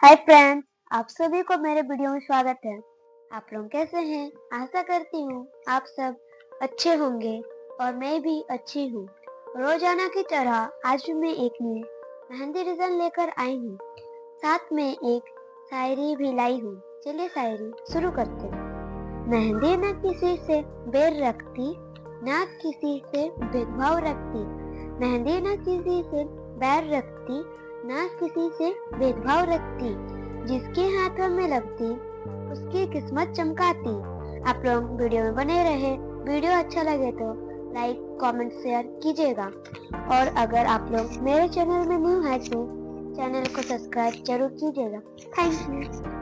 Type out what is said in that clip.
Hi friends, आप सभी को मेरे वीडियो में स्वागत है। आप लोग कैसे हैं? आशा करती हूँ आप सब अच्छे होंगे और मैं भी अच्छी हूँ। रोजाना की तरह आज भी मैं एक न्यू मेहंदी डिजाइन लेकर आई हूँ। साथ में एक शायरी भी लाई हूँ। चलिए शायरी शुरू करते हैं। मेहंदी न किसी से बैर रखती, न किसी से भेदभाव रखती। मेहंदी न किसी से बैर रखती, न किसी से भेदभाव रखती। जिसके हाथों में लगती उसकी किस्मत चमकाती। आप लोग वीडियो में बने रहे। वीडियो अच्छा लगे तो लाइक कमेंट शेयर कीजिएगा और अगर आप लोग मेरे चैनल में न्यू है तो चैनल को सब्सक्राइब जरूर कीजिएगा। Thank you.